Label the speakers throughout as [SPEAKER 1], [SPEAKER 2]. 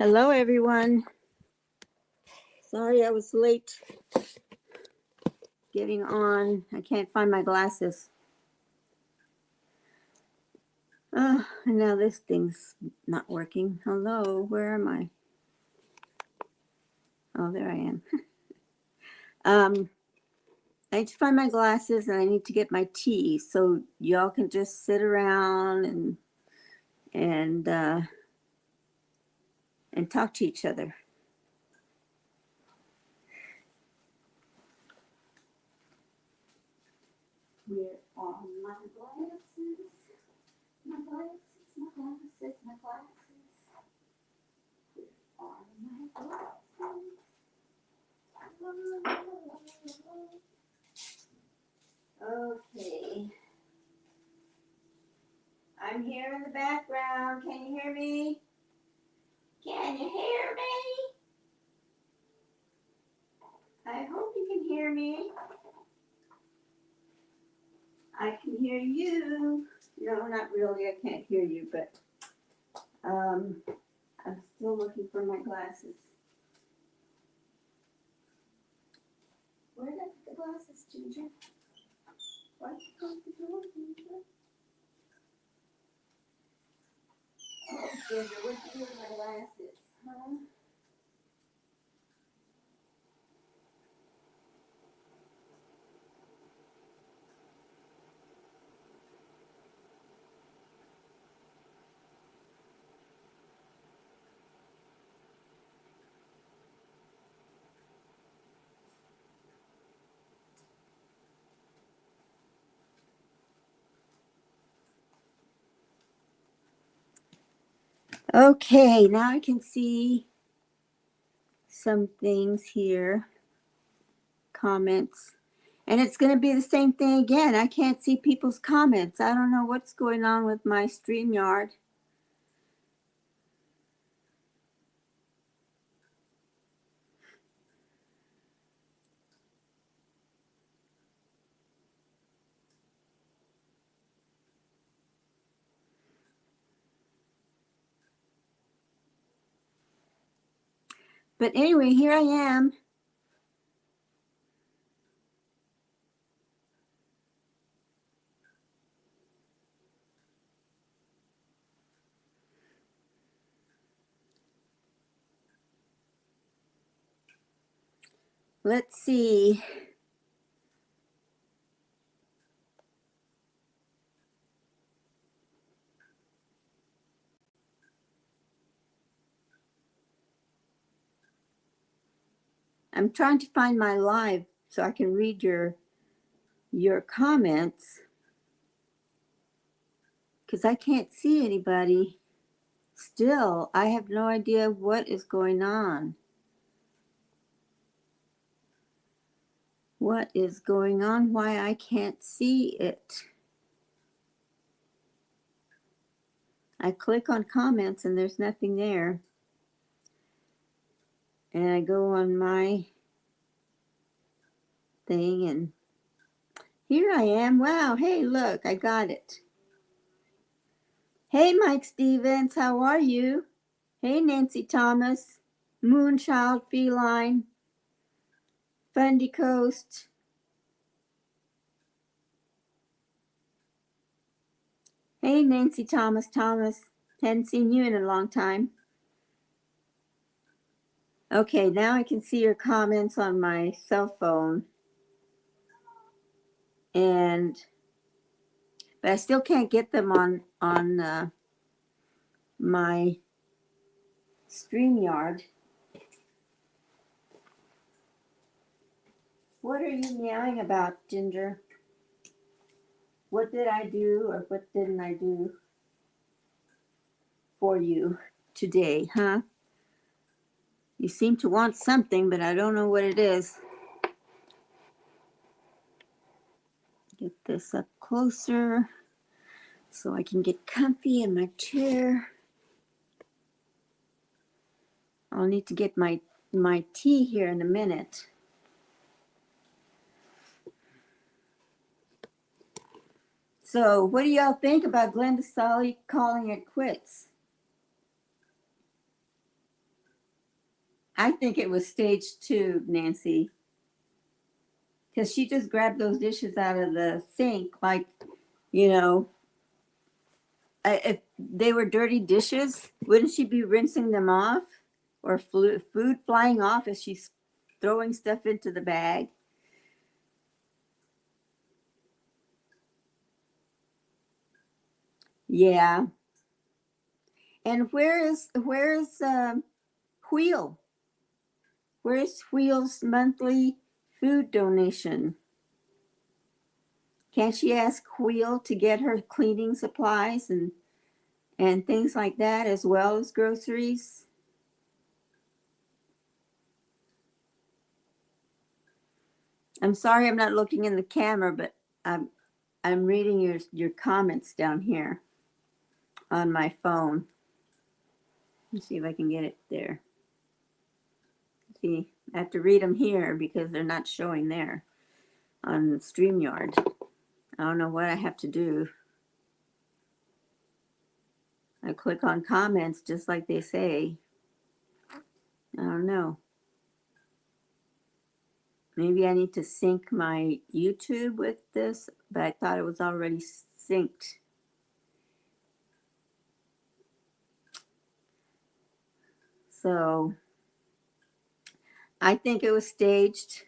[SPEAKER 1] Hello, everyone. Sorry I was late getting on. I can't find my glasses. Oh, and now this thing's not working. Hello, where am I? Oh, there I am. I need to find my glasses and I need to get my tea so y'all can just sit around and talk to each other. Where are my glasses? My glasses, my glasses, my glasses. Where are my glasses? Okay. I'm here in the background. Can you hear me? Can you hear me? I hope you can hear me. I can hear you. No, not really. I can't hear you, but I'm still looking for my glasses. Where did I put the glasses, Ginger? Why'd you close the door, Ginger? Oh, Ginger, what'd you do with my glasses, huh? Okay, now I can see some things here. Comments. And it's going to be the same thing again. I can't see people's comments. I don't know what's going on with my StreamYard. But anyway, here I am. Let's see. I'm trying to find my live so I can read your comments because I can't see anybody. Still, I have no idea what is going on. What is going on? Why I can't see it? I click on comments and there's nothing there. And I go on my thing and here I am. Wow. Hey, look, I got it. Hey, Mike Stevens, how are you? Hey, Nancy Thomas, Moonchild Feline, Fundy Coast. Hey, Nancy Thomas. Hadn't seen you in a long time. Okay, now I can see your comments on my cell phone. But I still can't get them on my StreamYard. What are you meowing about, Ginger? What did I do or what didn't I do for you today, huh? You seem to want something, but I don't know what it is. Get this up closer so I can get comfy in my chair. I'll need to get my tea here in a minute. So what do y'all think about Glenda Solly calling it quits? I think it was stage 2, Nancy, because she just grabbed those dishes out of the sink, like, you know, if they were dirty dishes, wouldn't she be rinsing them off, or food flying off as she's throwing stuff into the bag? Yeah. And where's Wheel? Where's Wheel's monthly food donation? Can't she ask Wheel to get her cleaning supplies and things like that, as well as groceries? I'm sorry I'm not looking in the camera, but I'm reading your comments down here on my phone. Let's see if I can get it there. See, I have to read them here because they're not showing there on StreamYard. I don't know what I have to do. I click on comments just like they say. I don't know. Maybe I need to sync my YouTube with this, but I thought it was already synced. So I think it was staged,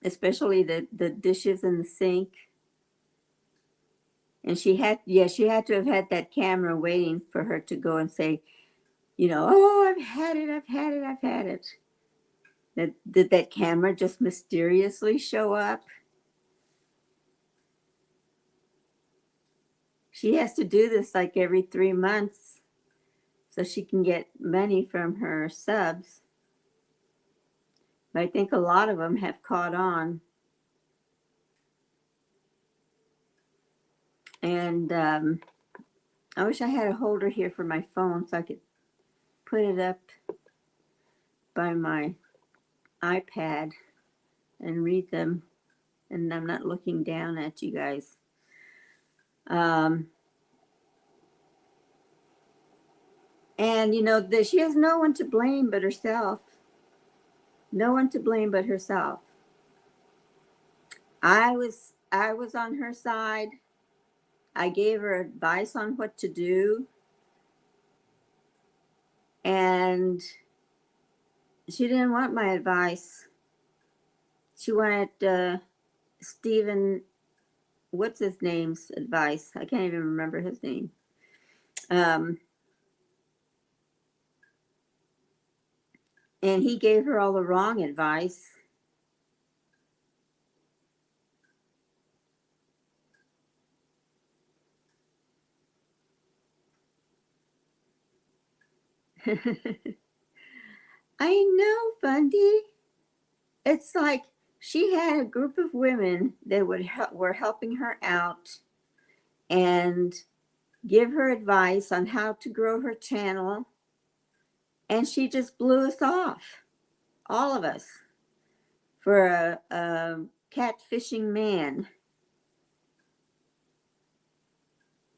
[SPEAKER 1] especially the dishes in the sink. And she had to have had that camera waiting for her to go and say, oh, I've had it, I've had it, I've had it. Did that camera just mysteriously show up? She has to do this like every 3 months so she can get money from her subs. But I think a lot of them have caught on. And I wish I had a holder here for my phone so I could put it up by my iPad and read them. And I'm not looking down at you guys. And she has no one to blame but herself. No one to blame but herself. I was on her side. I gave her advice on what to do. And she didn't want my advice. She wanted Stephen, what's his name's advice? I can't even remember his name. And he gave her all the wrong advice. I know, Bundy. It's like she had a group of women that were helping her out and give her advice on how to grow her channel. And she just blew us off, all of us, for a catfishing man.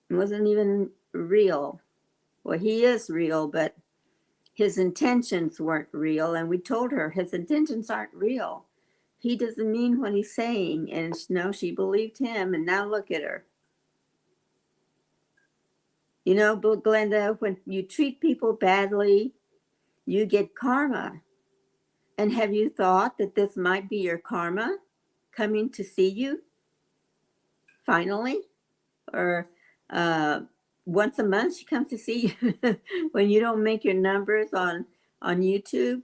[SPEAKER 1] It wasn't even real. Well, he is real, but his intentions weren't real. And we told her his intentions aren't real. He doesn't mean what he's saying. And no, she believed him. And now look at her. Glenda, when you treat people badly, you get karma. And have you thought that this might be your karma coming to see you finally? Or once a month she comes to see you when you don't make your numbers on YouTube?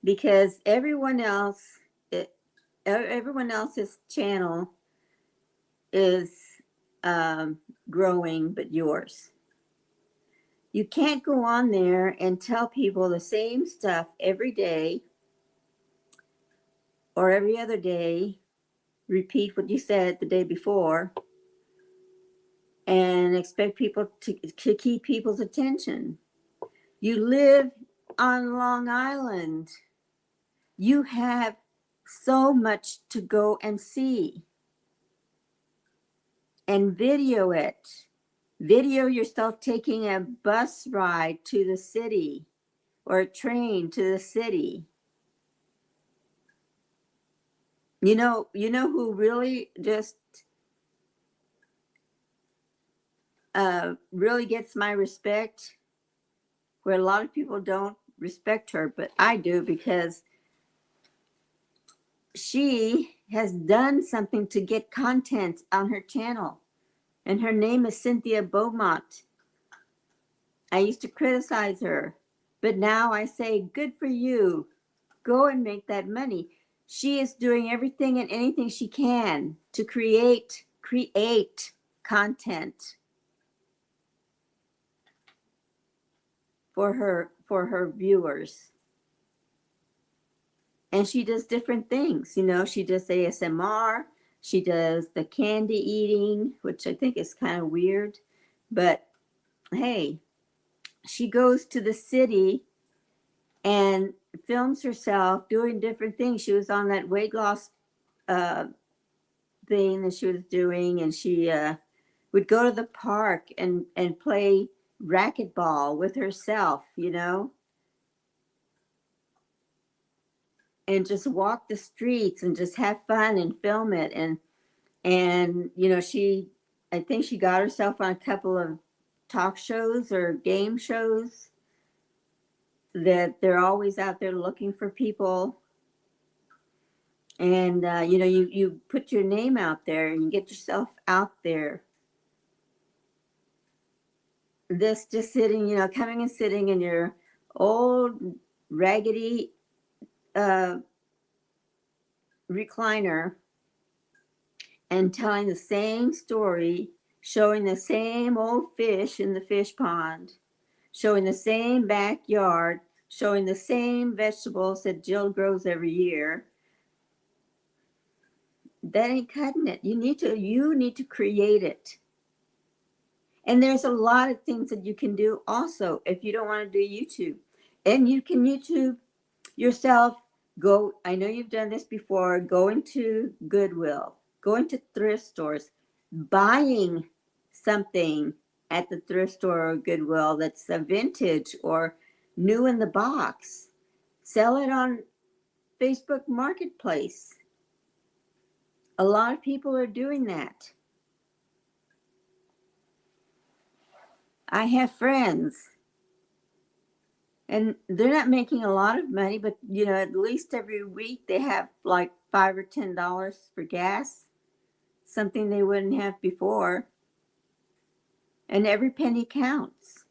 [SPEAKER 1] Because everyone else's channel is growing but yours. You can't go on there and tell people the same stuff every day or every other day, repeat what you said the day before, and expect people to keep people's attention. You live on Long Island. You have so much to go and see and video it Video yourself taking a bus ride to the city or a train to the city. You know who really just really gets my respect, where a lot of people don't respect her, but I do, because she has done something to get content on her channel. And her name is Cynthia Beaumont. I used to criticize her, but now I say, good for you. Go and make that money. She is doing everything and anything she can to create content for her viewers. And she does different things. She does ASMR, she does the candy eating, which I think is kind of weird, but hey, she goes to the city and films herself doing different things. She was on that weight loss uh, thing that she was doing, and she would go to the park and play racquetball with herself, and just walk the streets and just have fun and film it. And she, I think she got herself on a couple of talk shows or game shows that they're always out there looking for people. And you put your name out there and you get yourself out there. This just sitting, coming and sitting in your old raggedy recliner and telling the same story, showing the same old fish in the fish pond, showing the same backyard, showing the same vegetables that Jill grows every year. That ain't cutting it. You need to create it. And there's a lot of things that you can do also if you don't want to do YouTube. And you can YouTube yourself. Go, I know you've done this before, go into Goodwill, go into thrift stores, buying something at the thrift store or Goodwill that's a vintage or new in the box. Sell it on Facebook Marketplace. A lot of people are doing that. I have friends, and they're not making a lot of money, but at least every week they have like $5 or $10 for gas, something they wouldn't have before. And every penny counts.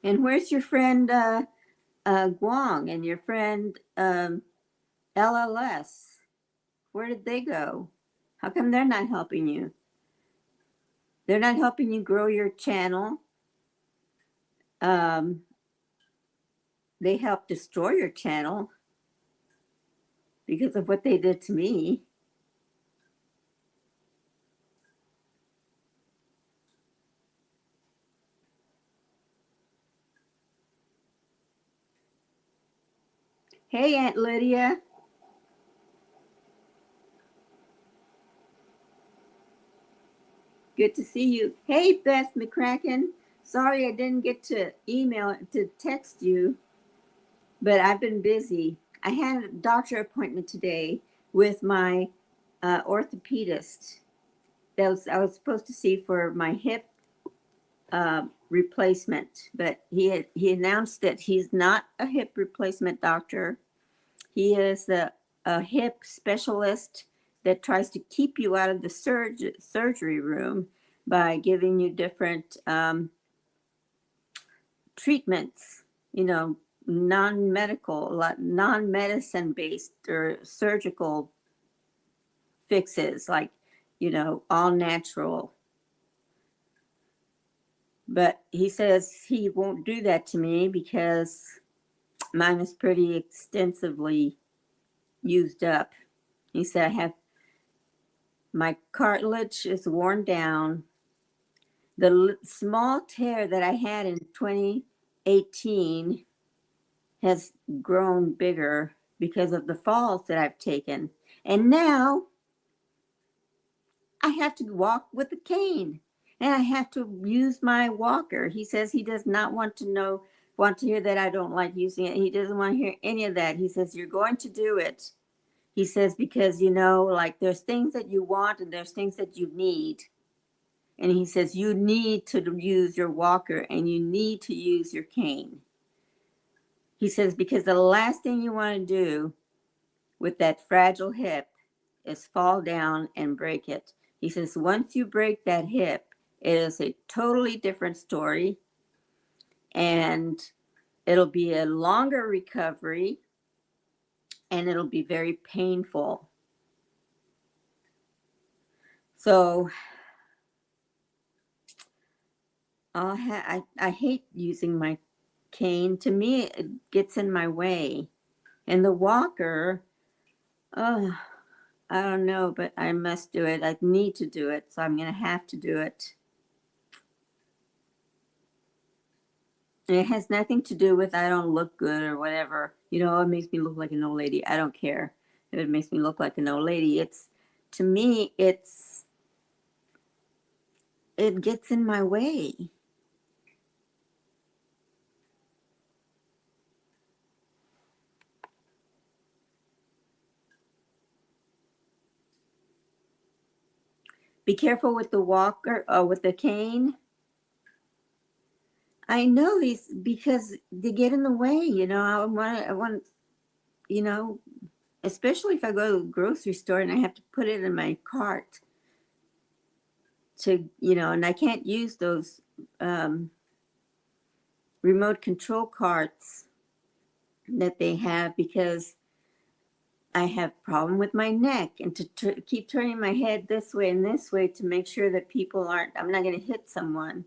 [SPEAKER 1] And where's your friend Guang and your friend LLS? Where did they go? How come they're not helping you? They're not helping you grow your channel. They helped destroy your channel because of what they did to me. Hey, Aunt Lydia. Good to see you. Hey, Beth McCracken. Sorry I didn't get to text you, but I've been busy. I had a doctor appointment today with my orthopedist that I was supposed to see for my hip replacement, but he announced that he's not a hip replacement doctor. He is a hip specialist that tries to keep you out of the surgery room by giving you different treatments, non-medical, non-medicine based or surgical fixes, like, all natural. But he says he won't do that to me because mine is pretty extensively used up. He said my cartilage is worn down. The small tear that I had in 2018 has grown bigger because of the falls that I've taken. And now I have to walk with a cane and I have to use my walker. He says he does not want to hear that I don't like using it. He doesn't want to hear any of that. He says, you're going to do it. He says, because, like there's things that you want and there's things that you need. And he says, you need to use your walker and you need to use your cane. He says, because the last thing you want to do with that fragile hip is fall down and break it. He says, once you break that hip, it is a totally different story and it'll be a longer recovery and it'll be very painful. So I hate using my cane. To me, it gets in my way. And the walker, oh, I don't know, but I must do it. I need to do it, so I'm going to have to do it. And it has nothing to do with I don't look good or whatever. It makes me look like an old lady. I don't care if it makes me look like an old lady. To me, it gets in my way. Be careful with the walker or with the cane. I know these because they get in the way. I want, especially if I go to the grocery store and I have to put it in my cart and I can't use those remote control carts that they have because I have problem with my neck and to keep turning my head this way and this way to make sure that I'm not going to hit someone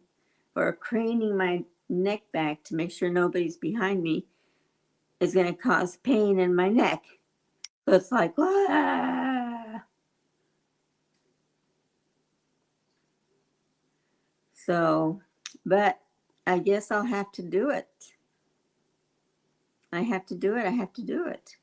[SPEAKER 1] or craning my neck back to make sure nobody's behind me is going to cause pain in my neck. So it's like, ah. So, but I guess I'll have to do it. I have to do it. I have to do it.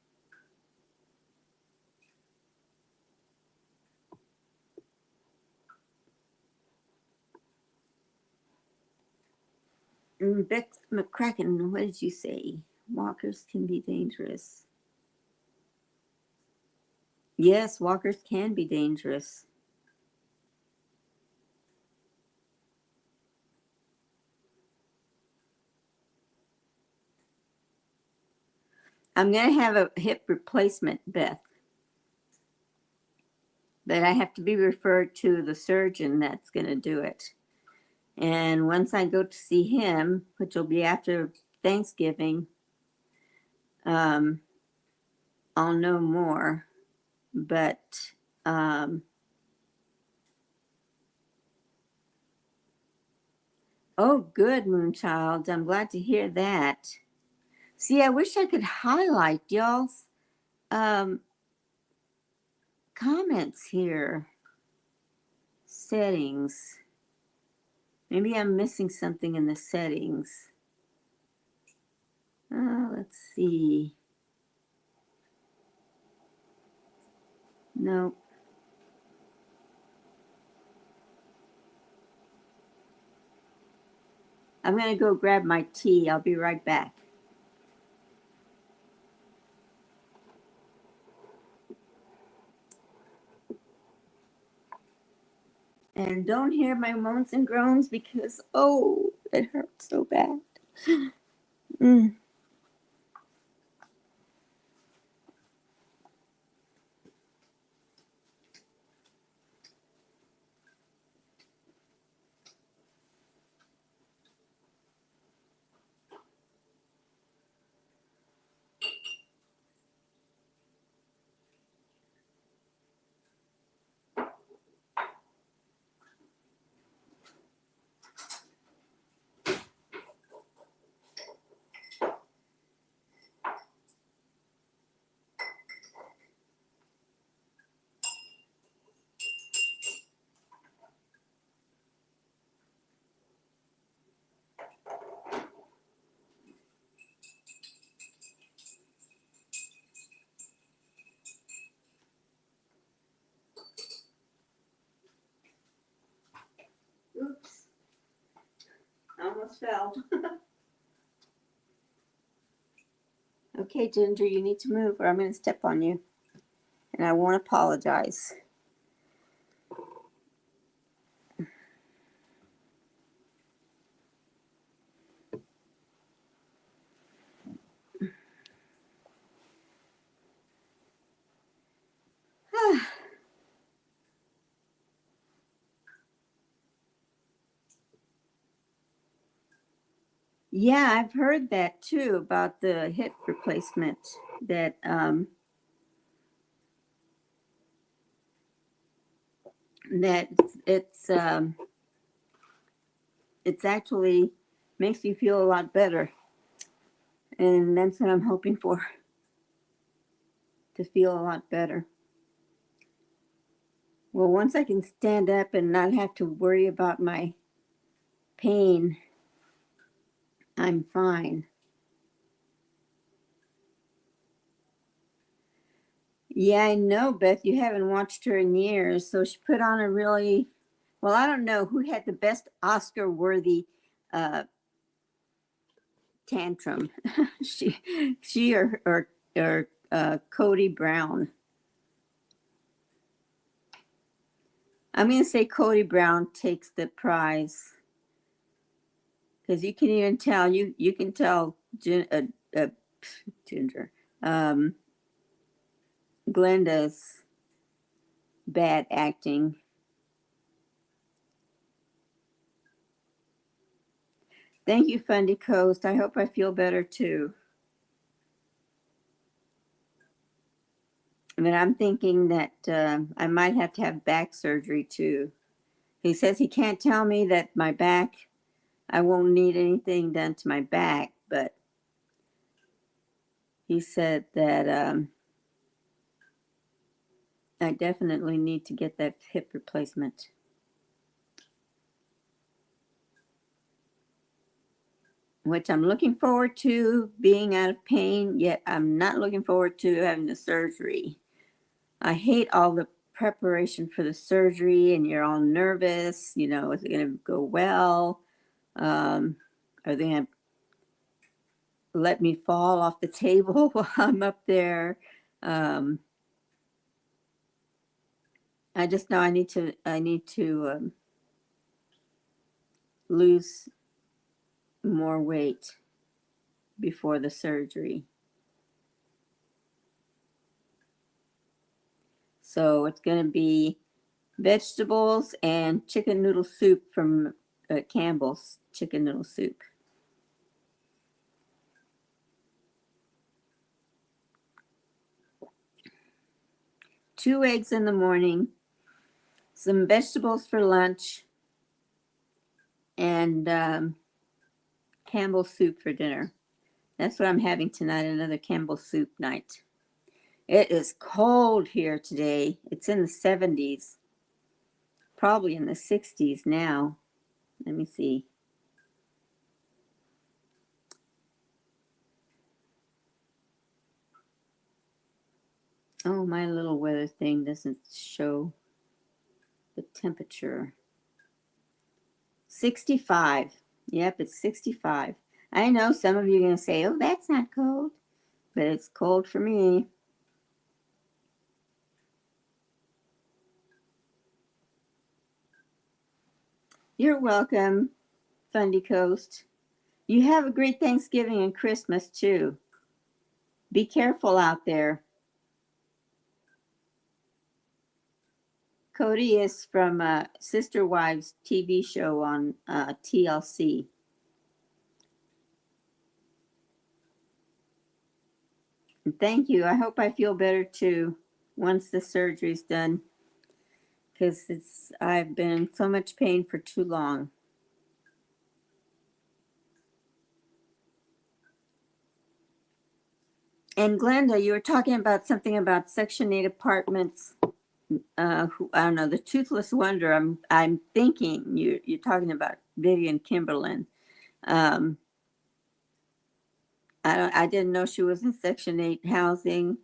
[SPEAKER 1] Beck McCracken, what did you say? Walkers can be dangerous. Yes, walkers can be dangerous. I'm going to have a hip replacement, Beth. But I have to be referred to the surgeon that's going to do it. And once I go to see him, which will be after Thanksgiving, I'll know more. But oh, good, Moonchild. I'm glad to hear that. See, I wish I could highlight y'all's comments here. Settings. Maybe I'm missing something in the settings. Let's see. Nope. I'm going to go grab my tea. I'll be right back. And don't hear my moans and groans because, oh, it hurts so bad. Mm. almost fell. Okay, Ginger, you need to move or I'm going to step on you. And I won't apologize. Yeah, I've heard that too about the hip replacement. That that it's um, it's actually makes you feel a lot better, and that's what I'm hoping for, to feel a lot better. Well, once I can stand up and not have to worry about my pain, I'm fine. Yeah, I know, Beth. You haven't watched her in years, so she put on a really well. I don't know who had the best Oscar-worthy uh, tantrum. she, she or Cody Brown. I'm gonna say Cody Brown takes the prize because you can even tell you can tell Ginger, um, Glenda's bad acting. Thank you, Fundy Coast. I hope I feel better too. I mean, I'm thinking that I might have to have back surgery too. He says he can't tell me that my back, I won't need anything done to my back, but he said that I definitely need to get that hip replacement. Which I'm looking forward to being out of pain, yet I'm not looking forward to having the surgery. I hate all the preparation for the surgery, and you're all nervous. You know, is it going to go well? Are they going to let me fall off the table while I'm up there? Um, I just know I need to lose more weight before the surgery. So it's going to be vegetables and chicken noodle soup from Campbell's chicken noodle soup. Two eggs in the morning, some vegetables for lunch, and Campbell's soup for dinner. That's what I'm having tonight, another Campbell's soup night. It is cold here today. It's in the 70s, probably in the 60s now. Let me see. Oh, my little weather thing doesn't show the temperature. 65. Yep, it's 65. I know some of you are going to say, oh, that's not cold, but it's cold for me. You're welcome, Fundy Coast. You have a great Thanksgiving and Christmas too. Be careful out there. Cody is from Sister Wives TV show on TLC. And thank you. I hope I feel better too once the surgery's done, because I've been in so much pain for too long. And Glenda, you were talking about something about Section 8 apartments. I don't know, the Toothless Wonder. I'm thinking you're talking about Vivian Kimberlin. Um, I didn't know she was in Section 8 housing.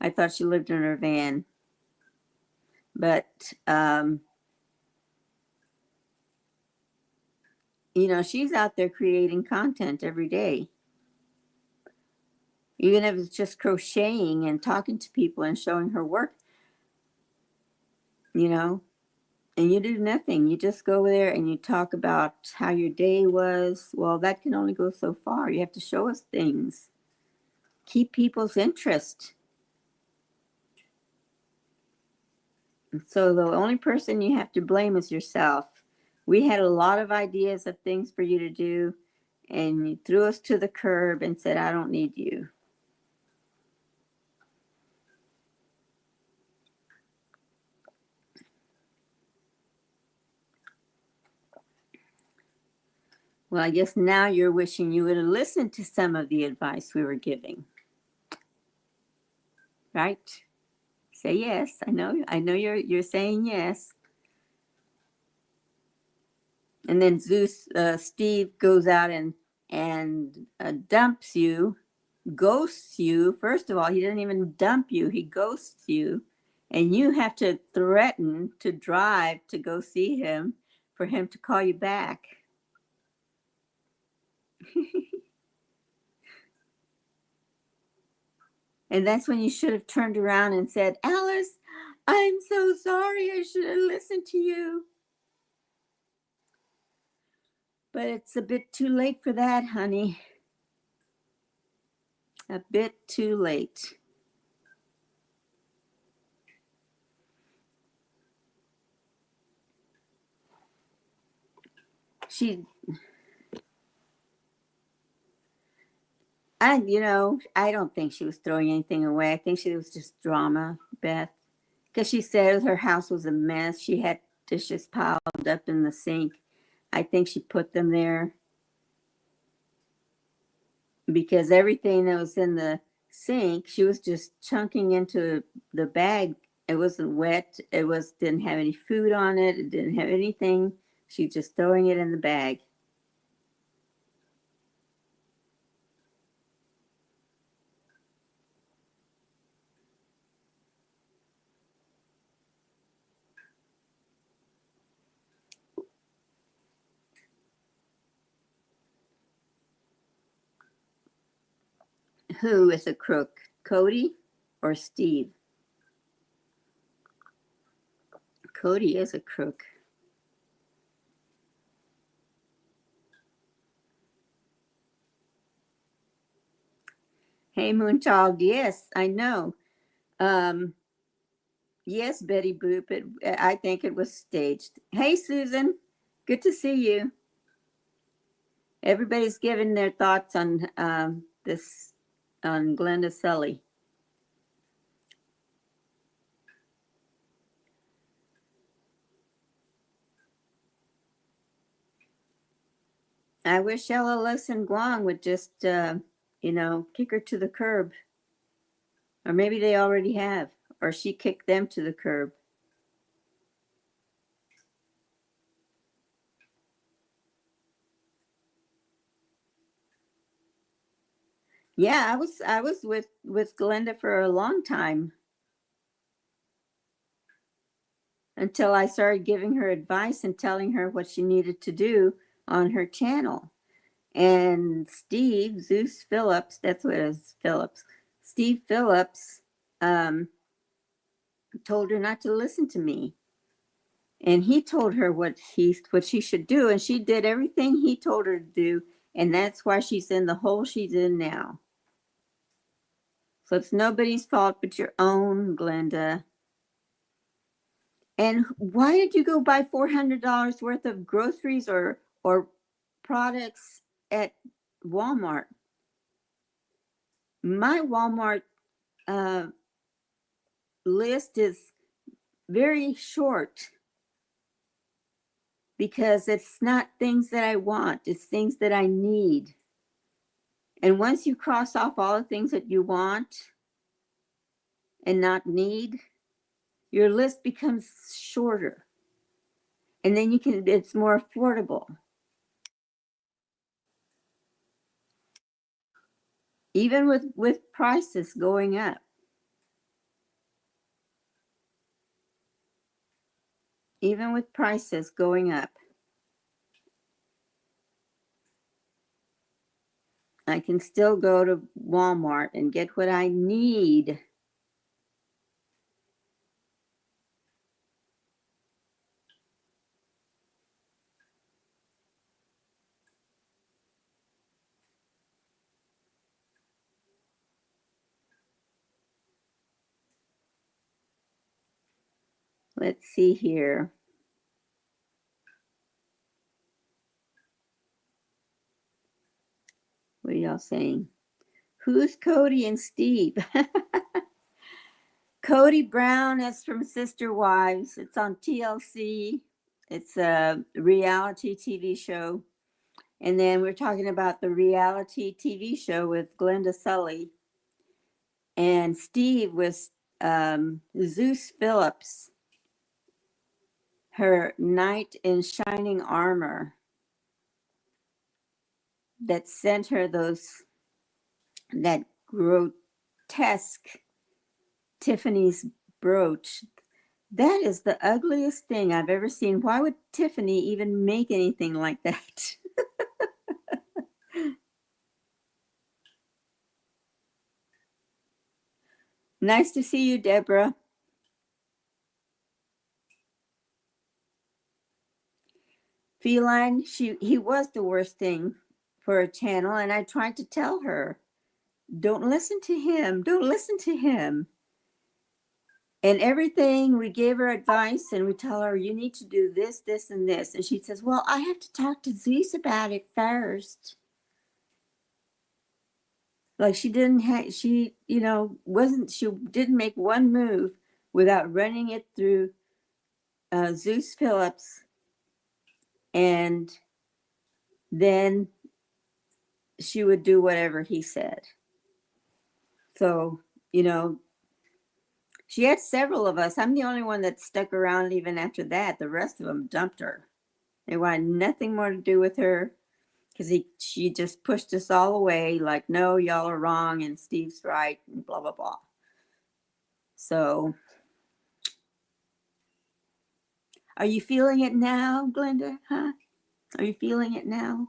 [SPEAKER 1] I thought she lived in her van. But You know, she's out there creating content every day, even if it's just crocheting and talking to people and showing her work, you know, and you do nothing. You just go there and you talk about how your day was. Well, that can only go so far. You have to show us things, keep people's interest. So the only person you have to blame is yourself. We had a lot of ideas of things for you to do, and you threw us to the curb and said, I don't need you. Well, I guess now you're wishing you would have listened to some of the advice we were giving. Right? Say yes. I know you're saying yes. And then Steve goes out and dumps you, ghosts you. First of all, he doesn't even dump you, he ghosts you. And you have to threaten to drive to go see him for him to call you back. And that's when you should have turned around and said, Alice, I'm so sorry. I should have listened to you. But it's a bit too late for that, honey. A bit too late. I don't think she was throwing anything away. I think she was just drama, Beth. Because she said her house was a mess. She had dishes piled up in the sink. I think she put them there because everything that was in the sink, she was just chunking into the bag. It wasn't wet. Didn't have any food on it. It didn't have anything. She's just throwing it in the bag. Who is a crook? Cody or Steve? Cody is a crook. Hey, Moonchild. Yes, I know. Um, yes, Betty Boop. I think it was staged. Hey, Susan. Good to see you. Everybody's giving their thoughts on this, on Glenda Sully. I wish Ella Lewis and Guang would just, kick her to the curb. Or maybe they already have. Or she kicked them to the curb. Yeah, I was with Glenda for a long time until I started giving her advice and telling her what she needed to do on her channel. And Zeus Phillips, that's what it is, Phillips. Steve Phillips um, told her not to listen to me. And he told her what she should do, and she did everything he told her to do, and that's why she's in the hole she's in now. So it's nobody's fault but your own, Glenda. And why did you go buy $400 worth of groceries or products at Walmart? My Walmart uh, list is very short because it's not things that I want, it's things that I need. And once you cross off all the things that you want and not need, your list becomes shorter. And then it's more affordable. Even with prices going up. Even with prices going up. I can still go to Walmart and get what I need. Let's see here. What are y'all saying? Who's Cody and Steve? Cody Brown is from Sister Wives. It's on TLC. It's a reality TV show. And then we're talking about the reality TV show with Glenda Sully. And Steve was Zeus Phillips, her knight in shining armor that sent her that grotesque Tiffany's brooch. That is the ugliest thing I've ever seen. Why would Tiffany even make anything like that? Nice to see you, Deborah. Feline, he was the worst thing for a channel, and I tried to tell her, don't listen to him. Don't listen to him. And everything, we gave her advice and we tell her, you need to do this, this, and this. And she says, well, I have to talk to Zeus about it first. Like she didn't have, she, she didn't make one move without running it through Zeus Phillips. And then she would do whatever he said. So, she had several of us. I'm the only one that stuck around even after that. The rest of them dumped her. They wanted nothing more to do with her because she just pushed us all away like, no, y'all are wrong and Steve's right and blah, blah, blah. So are you feeling it now, Glenda? Huh? Are you feeling it now?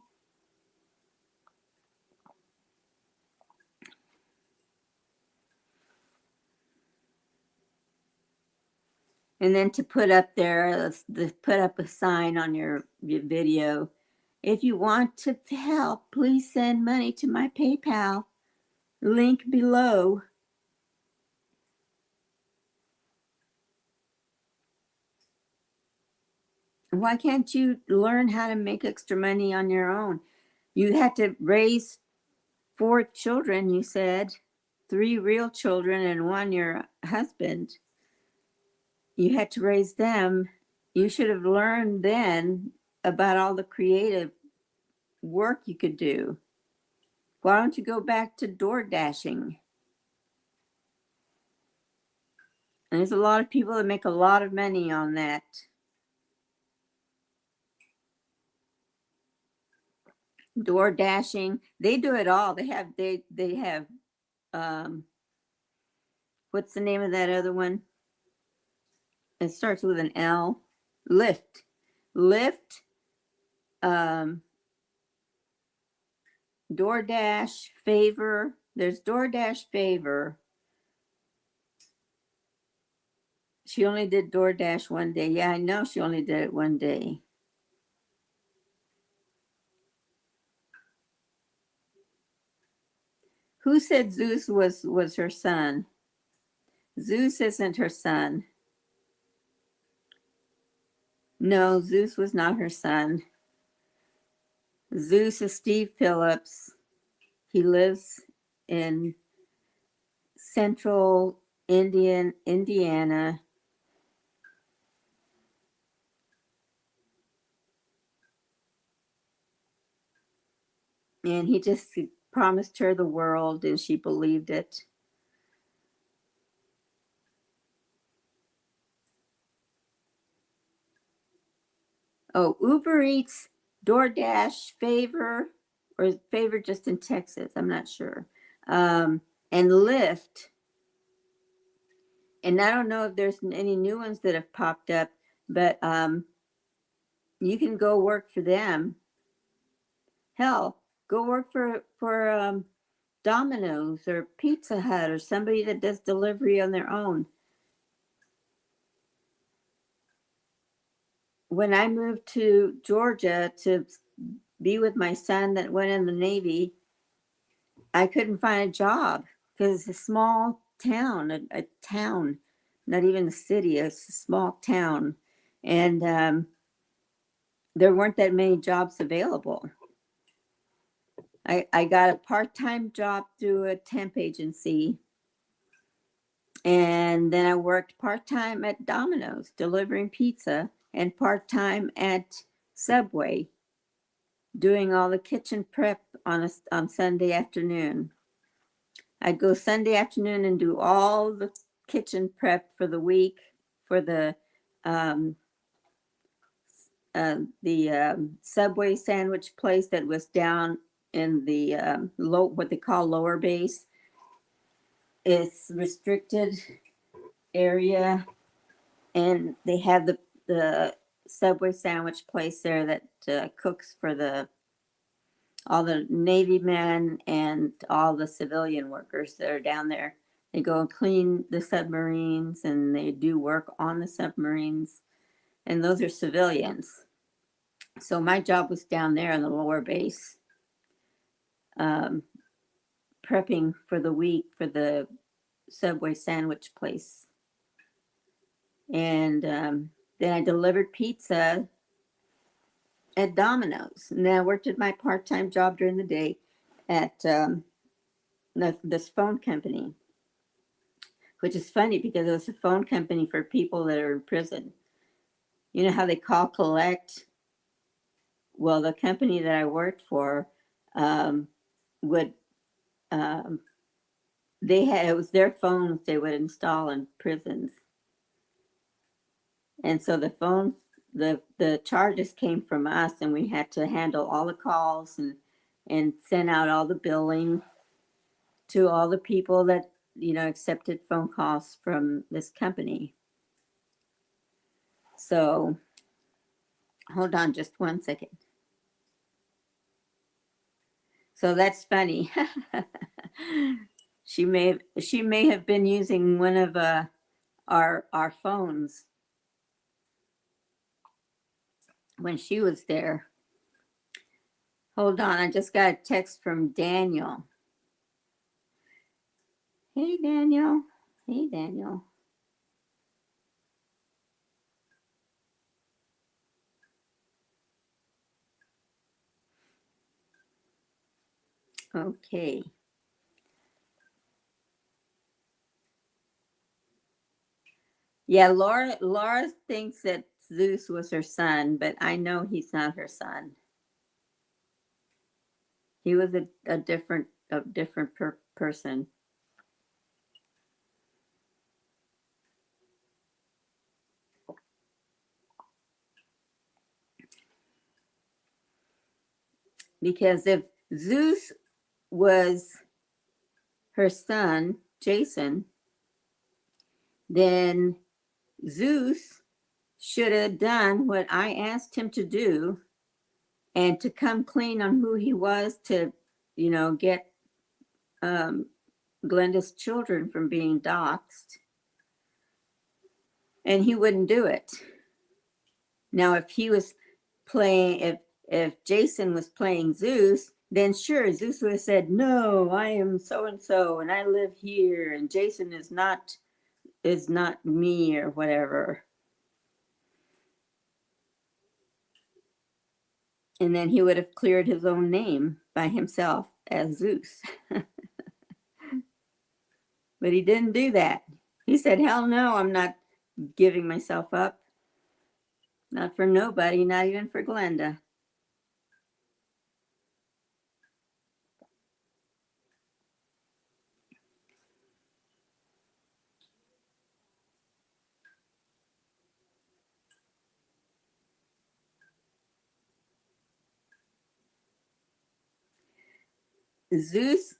[SPEAKER 1] And then to put up there, put up a sign on your video. If you want to help, please send money to my PayPal. Link below. Why can't you learn how to make extra money on your own? You had to raise 4 children, you said. 3 real children and 1 your husband. You had to raise them. You should have learned then about all the creative work you could do. Why don't you go back to door dashing? And there's a lot of people that make a lot of money on that. Door dashing, they do it all. They have what's the name of that other one? It starts with an L. Lyft. Lyft, DoorDash, Favor. There's DoorDash, Favor. She only did DoorDash one day. Yeah, I know she only did it one day. Who said Zeus was her son? Zeus isn't her son. No, Zeus was not her son. Zeus is Steve Phillips. He lives in central Indiana. And he just promised her the world and she believed it. Oh, Uber Eats, DoorDash, Favor, or Favor just in Texas, I'm not sure. And Lyft. And I don't know if there's any new ones that have popped up, but you can go work for them. Hell, go work for Domino's or Pizza Hut or somebody that does delivery on their own. When I moved to Georgia to be with my son that went in the Navy, I couldn't find a job because it's a small town, a town, not even a city, it's a small town. And there weren't that many jobs available. I got a part-time job through a temp agency, and then I worked part-time at Domino's delivering pizza and part-time at Subway doing all the kitchen prep on Sunday afternoon. I'd go Sunday afternoon and do all the kitchen prep for the week for um, the Subway sandwich place that was down in the low, what they call lower base. It's restricted area, and they have the Subway sandwich place there that cooks for all the Navy men and all the civilian workers that are down there. They go and clean the submarines and they do work on the submarines, and those are civilians. So my job was down there in the lower base, um, prepping for the week for the Subway sandwich place. And then I delivered pizza at Domino's. And then I worked at my part-time job during the day at this phone company, which is funny because it was a phone company for people that are in prison. You know how they call collect? Well, the company that I worked for would, um, it was their phones they would install in prisons. And so the charges came from us, and we had to handle all the calls and send out all the billing to all the people that, accepted phone calls from this company. So hold on just one second. So that's funny. she may have been using one of our phones when she was there. Hold on, I just got a text from Daniel. Hey Daniel. Hey Daniel. Okay. Yeah, Laura thinks that Zeus was her son, but I know he's not her son. He was a different person. Because if Zeus was her son, Jason, then Zeus should have done what I asked him to do and to come clean on who he was to, get Glenda's children from being doxxed. And he wouldn't do it. Now, if he was playing, if Jason was playing Zeus, then sure, Zeus would have said, "No, I am so and so, and I live here, and Jason is not me or whatever." And then he would have cleared his own name by himself as Zeus. But he didn't do that. He said, "Hell no, I'm not giving myself up. Not for nobody, not even for Glenda." Zeus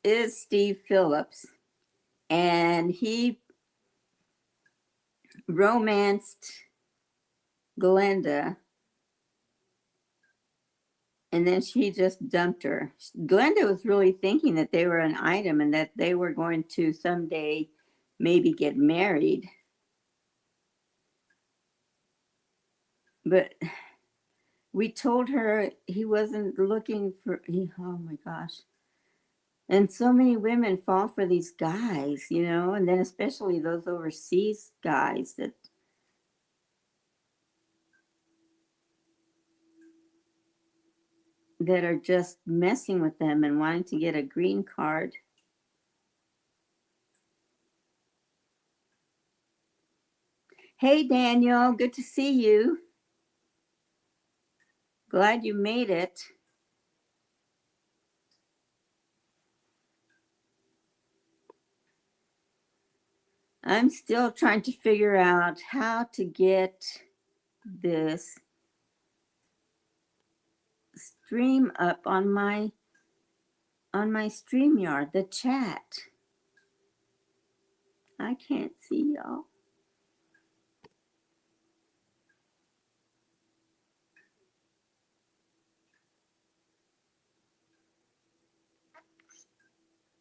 [SPEAKER 1] is Steve Phillips, and he romanced Glenda And then she just dumped her. Glenda was really thinking that they were an item and that they were going to someday maybe get married. But we told her he wasn't looking for, oh my gosh. And so many women fall for these guys, you know, and then especially those overseas guys that are just messing with them and wanting to get a green card. Hey, Daniel, good to see you. Glad you made it. I'm still trying to figure out how to get this stream up on my StreamYard, the chat. I can't see y'all.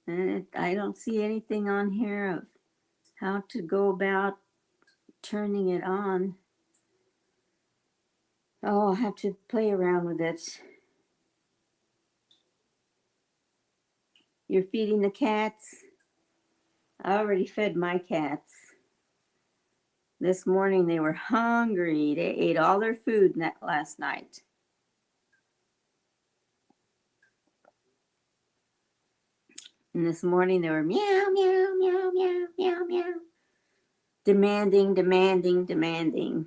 [SPEAKER 1] And I don't see anything on here of how to go about turning it on. Oh, I'll have to play around with it. You're feeding the cats? I already fed my cats. This morning they were hungry. They ate all their food last night. And this morning they were meow, meow, meow, meow, meow, meow. Demanding, demanding, demanding.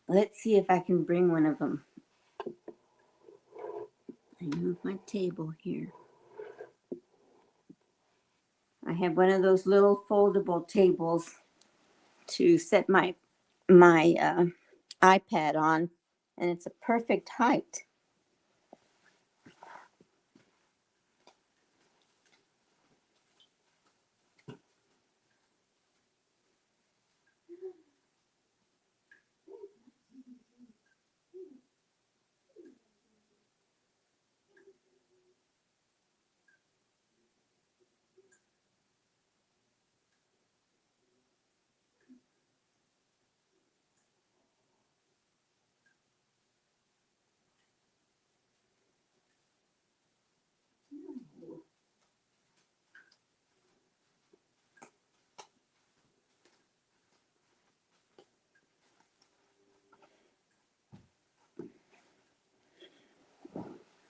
[SPEAKER 1] Let's see if I can bring one of them. I move my table here. I have one of those little foldable tables to set my iPad on, and it's a perfect height.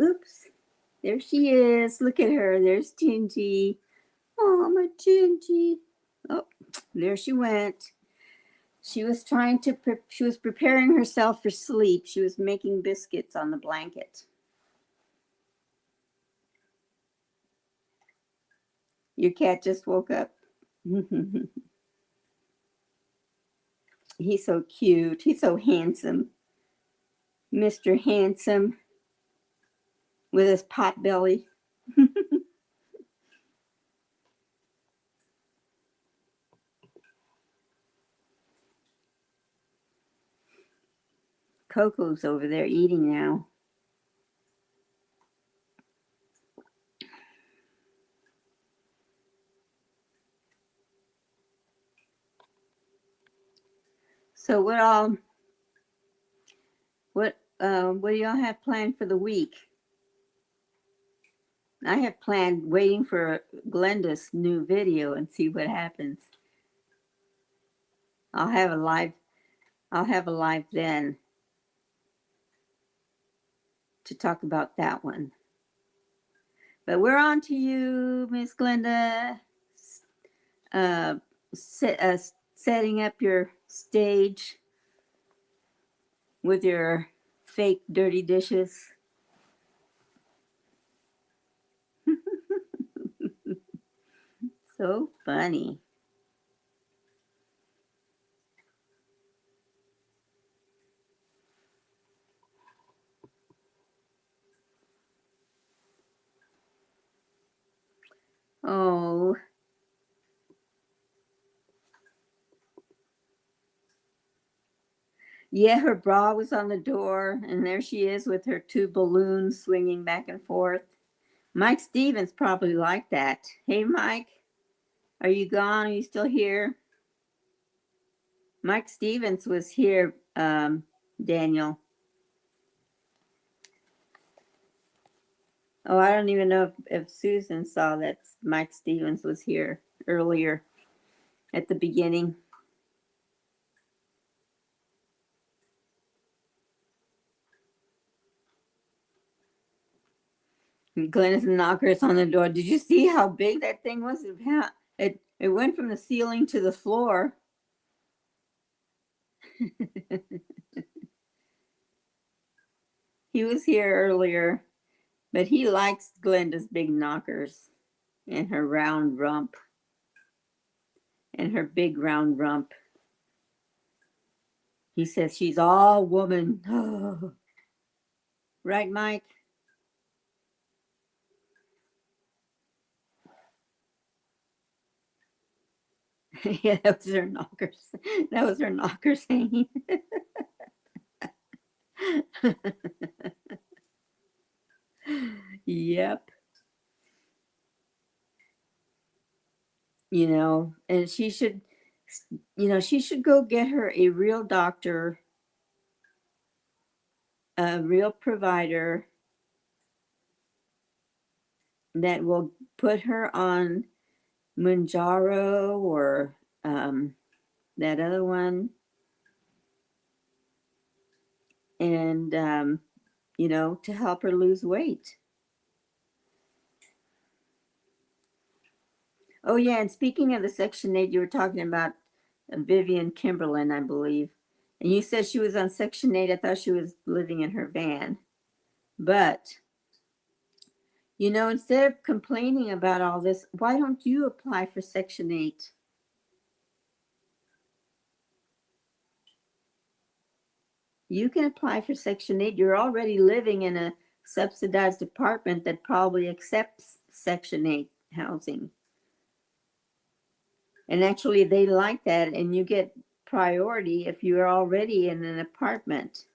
[SPEAKER 1] Oops, there she is. Look at her. There's Gingy. Oh, my Gingy. Oh, there she went. She was she was preparing herself for sleep. She was making biscuits on the blanket. Your cat just woke up. He's so cute. He's so handsome. Mr. Handsome with his pot belly. Coco's over there eating now. So what do y'all have planned for the week? I have planned waiting for Glenda's new video and see what happens. I'll have a live then to talk about that one. But we're on to you, Miss Glenda. Setting up your stage with your fake dirty dishes. So funny. Oh, Yeah, her bra was on the door, and there she is with her two balloons swinging back and forth. Mike Stevens probably liked that. Hey, Mike, are you gone? Are you still here? Mike Stevens was here, Daniel. Oh, I don't even know if Susan saw that Mike Stevens was here earlier at the beginning. Glenda's knockers on the door. Did you see how big that thing was? It went from the ceiling to the floor. He was here earlier, but he likes Glenda's big knockers and her round rump and her big round rump. He says she's all woman. Right, Mike? Yeah, that was her knockers. That was her knockers hanging. Yep. And she should go get her a real doctor, a real provider that will put her on Munjaro or that other one, and to help her lose weight. Oh yeah, and speaking of the Section 8, you were talking about Vivian Kimberlin, I believe. And you said she was on Section 8. I thought she was living in her van. But, instead of complaining about all this, why don't you apply for Section 8? You can apply for Section 8. You're already living in a subsidized apartment that probably accepts Section 8 housing. And actually, they like that, and you get priority if you're already in an apartment.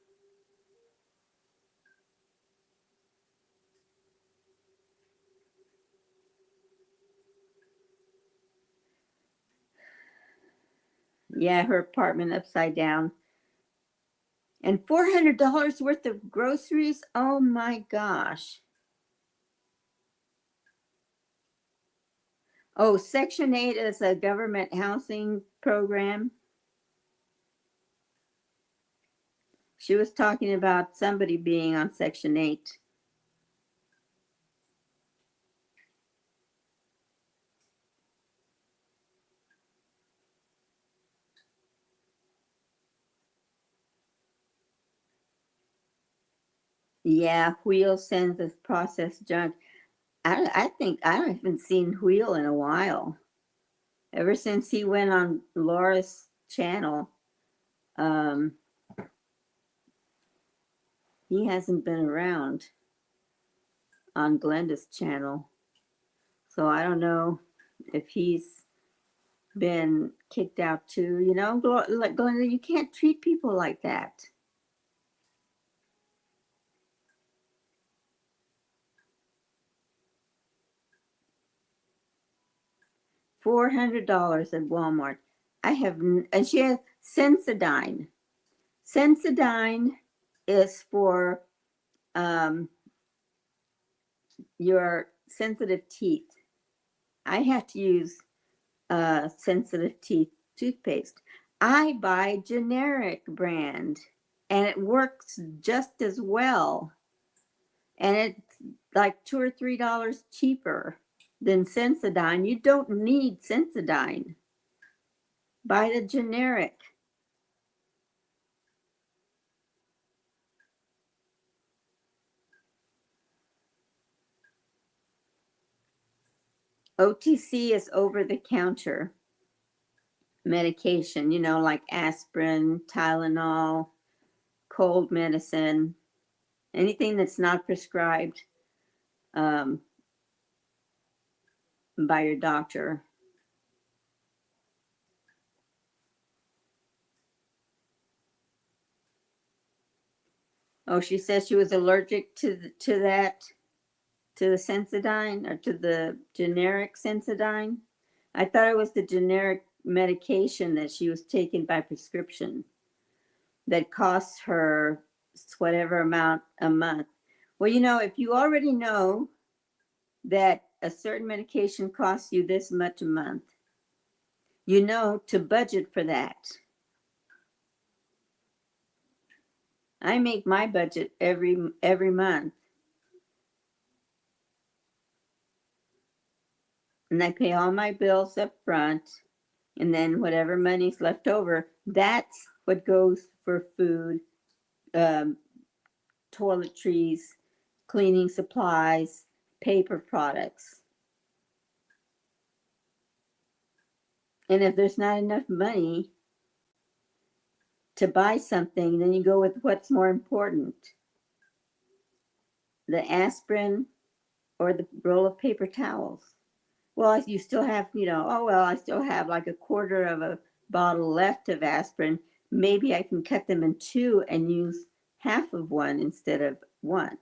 [SPEAKER 1] Yeah, her apartment upside down. And $400 worth of groceries? Oh my gosh. Oh, Section 8 is a government housing program. She was talking about somebody being on Section 8. Yeah, Wheel sends us processed junk. I think I haven't seen Wheel in a while. Ever since he went on Laura's channel, um, he hasn't been around on Glenda's channel. So I don't know if he's been kicked out too. Like Glenda, you can't treat people like that. $400 at Walmart. And she has Sensodyne. Sensodyne is for your sensitive teeth. I have to use sensitive teeth toothpaste. I buy generic brand, and it works just as well. And it's like $2 or $3 cheaper than Sensodyne. You don't need Sensodyne. Buy the generic. OTC is over the counter medication, like aspirin, Tylenol, cold medicine, anything that's not prescribed um, by your doctor. Oh, she says she was allergic to that, to the Sensodyne, or to the generic Sensodyne. I thought it was the generic medication that she was taking by prescription that costs her whatever amount a month. Well, if you already know that a certain medication costs you this much a month, to budget for that. I make my budget every month, and I pay all my bills up front, and then whatever money's left over, that's what goes for food, um, toiletries, cleaning supplies, paper products. And if there's not enough money to buy something, then you go with what's more important, the aspirin or the roll of paper towels. Well, you still have, oh, well, I still have like a quarter of a bottle left of aspirin. Maybe I can cut them in two and use half of one instead of one.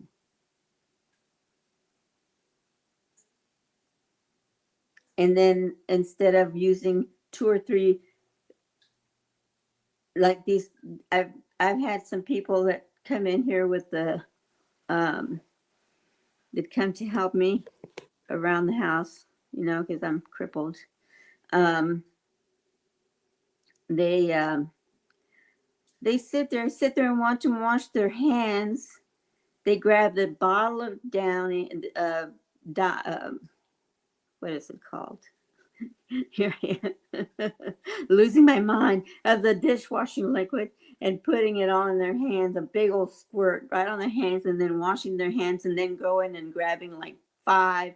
[SPEAKER 1] And then instead of using two or three, like these, I've had some people that come in here with um, that come to help me around the house, because I'm crippled. Um, they they sit there and want to wash their hands. They grab the bottle of Downy, what is it called? Here I am, losing my mind, of the dishwashing liquid, and putting it on their hands, a big old squirt right on their hands, and then washing their hands, and then going and grabbing like 5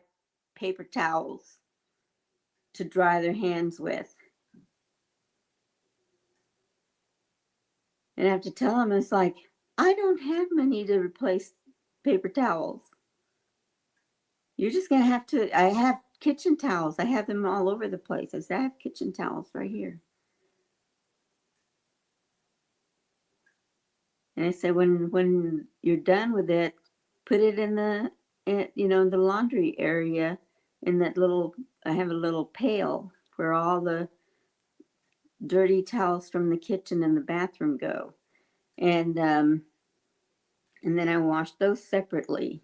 [SPEAKER 1] paper towels to dry their hands with. And I have to tell them, it's like, I don't have money to replace paper towels. You're just going to have to. I have kitchen towels. I have them all over the place. I have kitchen towels right here. And I said, when you're done with it, put it in the laundry area, in that little, I have a little pail where all the dirty towels from the kitchen and the bathroom go. And then I wash those separately.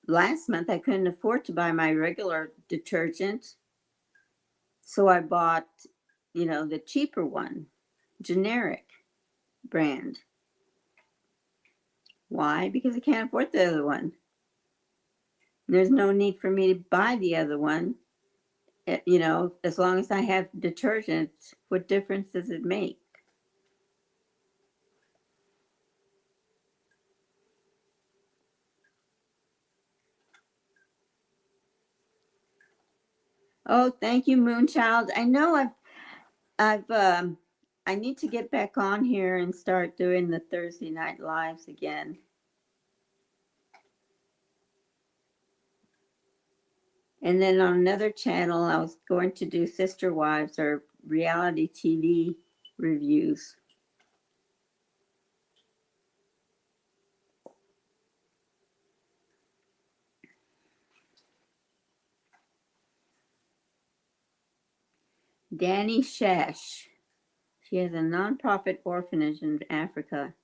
[SPEAKER 1] Last month I couldn't afford to buy my regular detergent, so I bought, the cheaper one, generic brand. Why? Because I can't afford the other one. There's no need for me to buy the other one. As long as I have detergent, what difference does it make? Oh, thank you, Moonchild. I know I need to get back on here and start doing the Thursday night lives again. And then on another channel, I was going to do Sister Wives, or reality TV reviews. Danny Shesh. She has a nonprofit orphanage in Africa.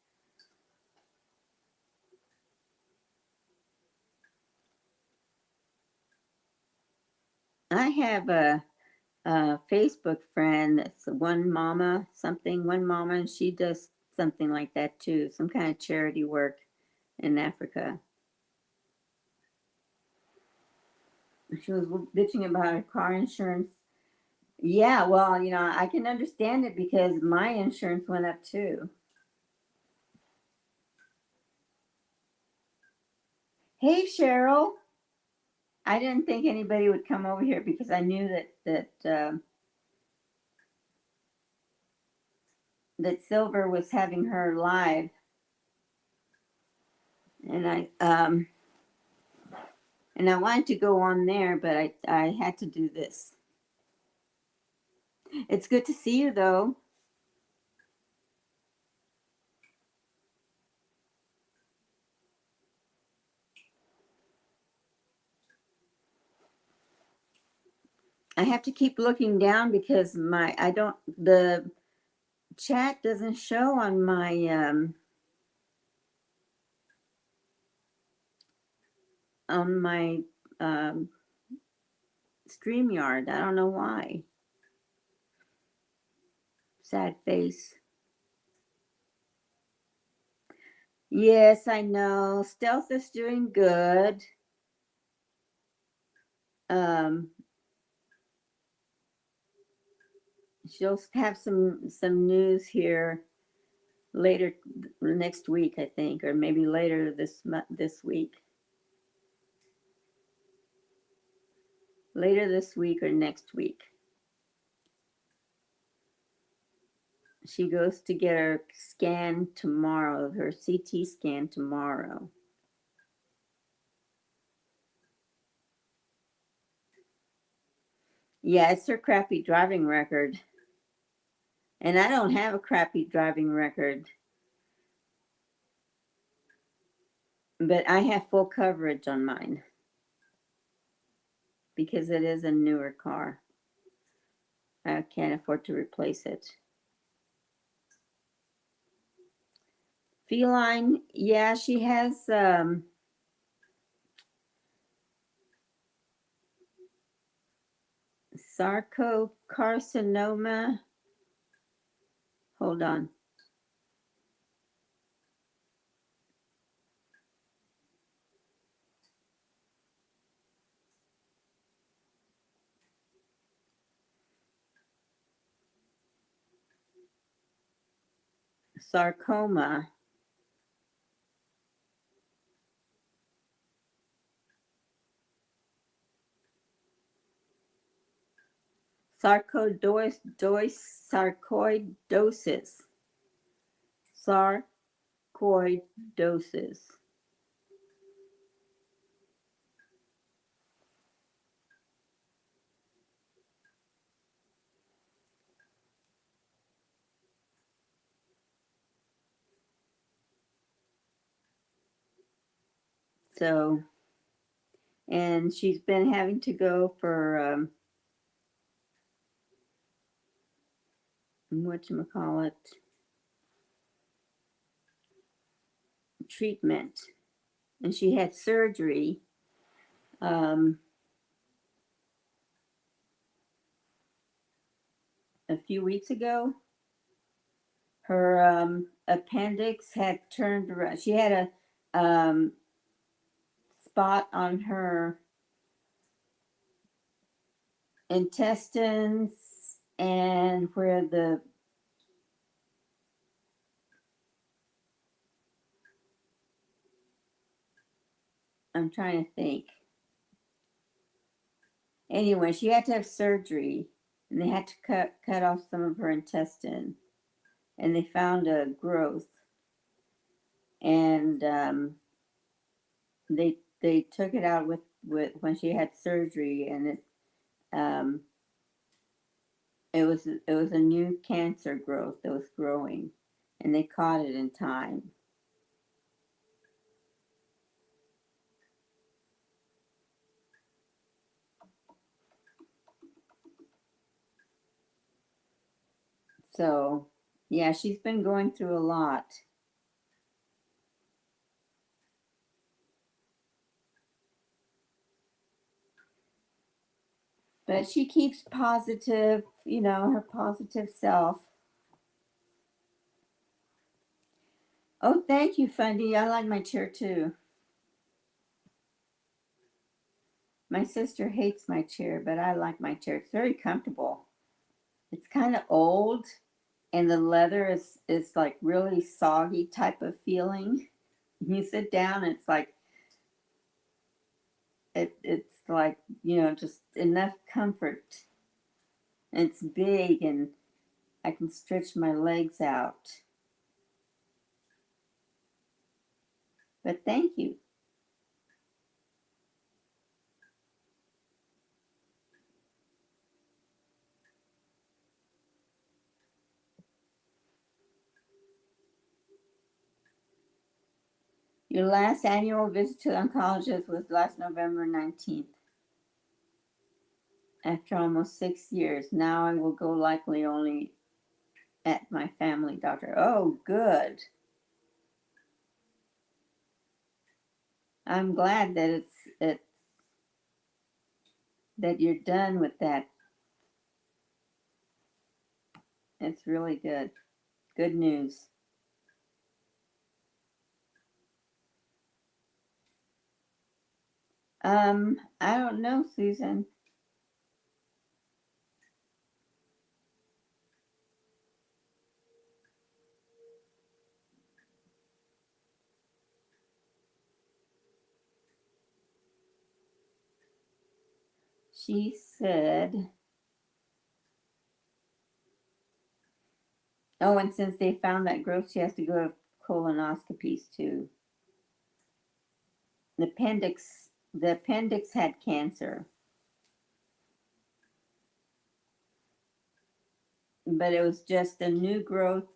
[SPEAKER 1] I have a Facebook friend that's one mama, and she does something like that too, some kind of charity work in Africa. She was bitching about her car insurance. Yeah, well, I can understand it because my insurance went up too. Hey, Cheryl. I didn't think anybody would come over here because I knew that Silver was having her live, and I wanted to go on there, but I had to do this. It's good to see you, though. I have to keep looking down because the chat doesn't show on my um, StreamYard. I don't know why. Sad face. Yes, I know. Stealth is doing good. Um, she'll have some news here later next week, I think, or maybe later this week. Later this week or next week. She goes to get her scan tomorrow, her CT scan tomorrow. Yeah, it's her crappy driving record. And I don't have a crappy driving record, but I have full coverage on mine because it is a newer car. I can't afford to replace it. Feline, yeah, she has sarcocarcinoma. Hold on. Sarcoma. Sarcoidosis. Sarcoidosis. So, and she's been having to go for whatchamacallit, treatment. And she had surgery um, a few weeks ago. Her appendix had turned around. She had a spot on her intestines and where I'm trying to think. Anyway, she had to have surgery, and they had to cut off some of her intestine, and they found a growth, and they took it out with when she had surgery, and um, it was a new cancer growth that was growing, and they caught it in time. So yeah, she's been going through a lot. But she keeps positive, her positive self. Oh, thank you, Fundy. I like my chair too. My sister hates my chair, but I like my chair. It's very comfortable. It's kind of old, and the leather is like really soggy type of feeling. You sit down, it's like it's like just enough comfort. And it's big, and I can stretch my legs out. But thank you. Your last annual visit to the oncologist was last November 19th. after almost 6 years. Now I will go likely only at my family doctor. Oh, good. I'm glad that it's that you're done with that. It's really good. Good news. I don't know, Susan. She said, oh, and since they found that growth, she has to go to colonoscopies too. The appendix had cancer, but it was just a new growth,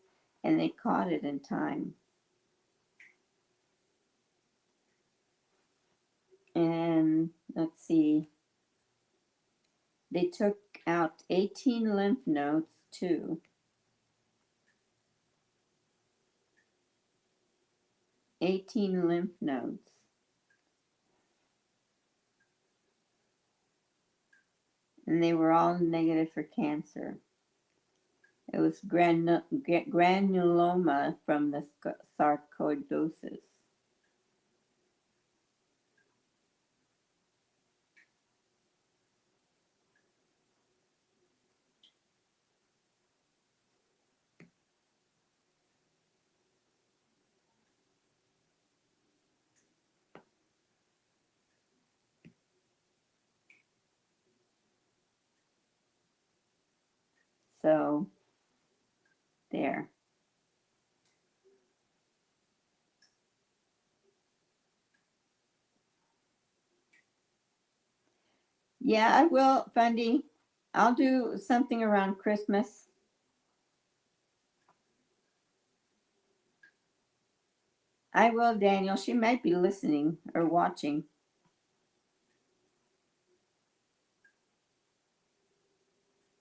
[SPEAKER 1] and they caught it in time. And let's see, they took out 18 lymph nodes too. 18 lymph nodes. And they were all negative for cancer. It was granuloma from the sarcoidosis. So, there. Yeah, I will, Fundy. I'll do something around Christmas. I will, Daniel. She might be listening or watching.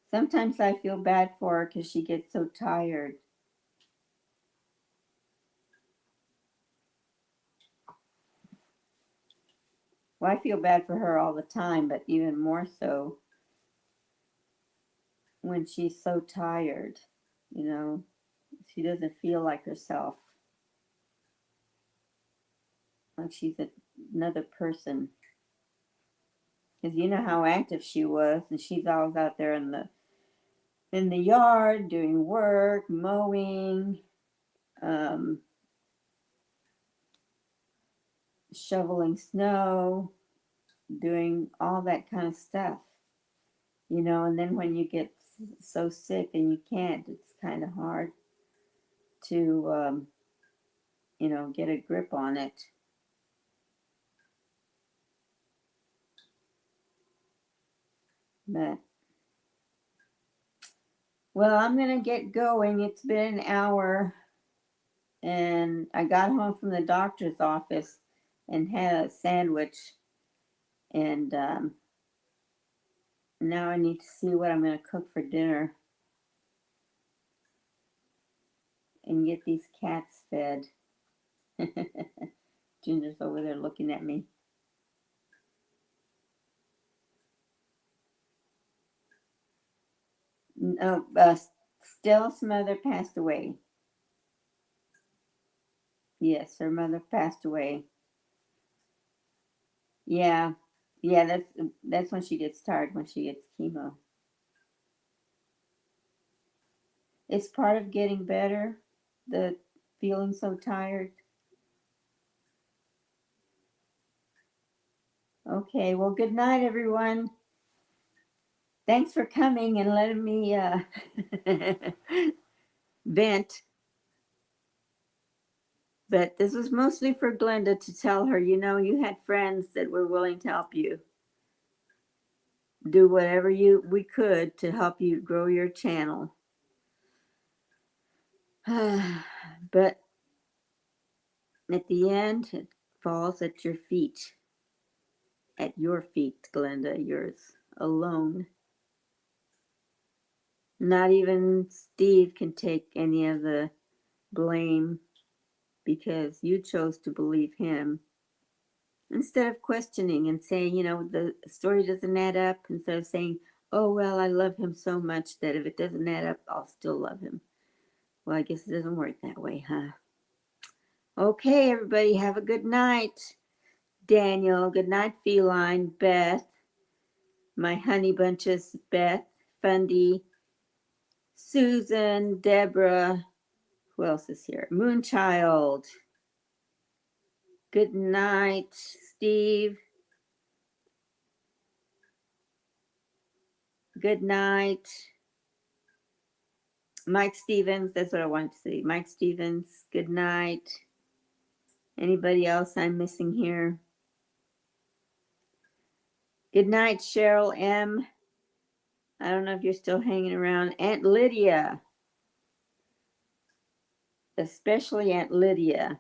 [SPEAKER 1] Sometimes I feel bad for her because she gets so tired. Well, I feel bad for her all the time, but even more so when she's so tired. You know, she doesn't feel like herself, like she's another person. Because you know how active she was, and she's always out there in the yard doing work, mowing, um, shoveling snow, doing all that kind of stuff. And then when you get so sick and you can't, it's kind of hard to get a grip on it. But well, I'm gonna get going. It's been an hour, and I got home from the doctor's office and had a sandwich, and now I need to see what I'm gonna cook for dinner and get these cats fed. Ginger's over there looking at me. No, Stella's mother passed away. Yes, her mother passed away. Yeah, yeah, that's when she gets tired, when she gets chemo. It's part of getting better, the feeling so tired. Okay, well, good night, everyone. Thanks for coming and letting me vent. But this was mostly for Glenda to tell her, you had friends that were willing to help you do whatever we could to help you grow your channel. But at the end, it falls at your feet, Glenda, yours alone. Not even Steve can take any of the blame because you chose to believe him. Instead of questioning and saying, the story doesn't add up, instead of saying, oh, well, I love him so much that if it doesn't add up, I'll still love him. Well, I guess it doesn't work that way, huh? Okay, everybody, have a good night. Daniel, good night, Feline, Beth, my honey bunches, Beth, Fundy, Susan, Deborah, who else is here? Moonchild. Good night, Steve. Good night. Mike Stevens, that's what I wanted to say. Mike Stevens, good night. Anybody else I'm missing here? Good night, Cheryl M. I don't know if you're still hanging around. Aunt Lydia, especially Aunt Lydia.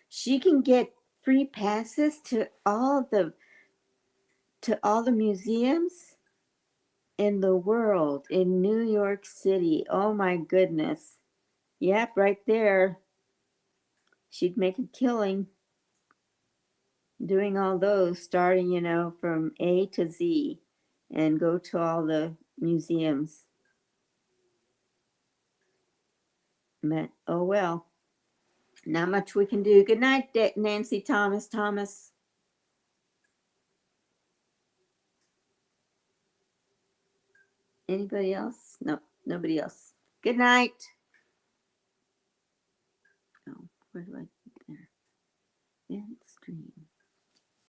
[SPEAKER 1] She can get free passes to all the museums in the world in New York City. Oh my goodness. Yep, right there. She'd make a killing doing all those, starting, from A to Z and go to all the museums. But oh well, not much we can do. Good night, Nancy Thomas. Thomas. Anybody else? No, nobody else. Good night. Oh, where do I? There. End stream.